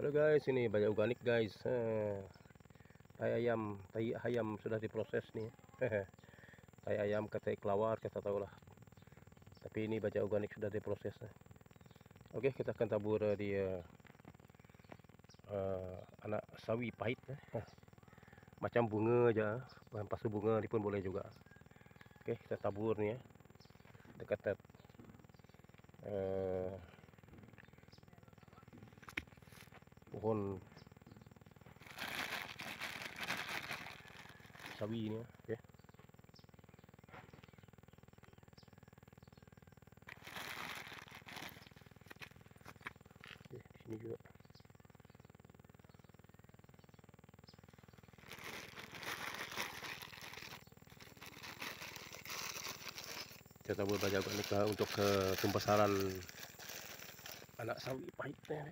Halo guys, ini banyak organik guys. Tai ayam sudah diproses nih. Tai ayam ke tai kelawar kita tahu lah. Tapi ini banyak organik sudah diproses. Oke, kita akan tabur di anak sawi pahit. Macam bunga aja, bahan pasu bunga ini pun boleh juga. Oke, kita tabur nih ya. Dekat pohon sawi ini ya. Oke. Oke, di sini juga. Kita tabur banyak organik lah untuk pembesaran anak sawi pahitnya.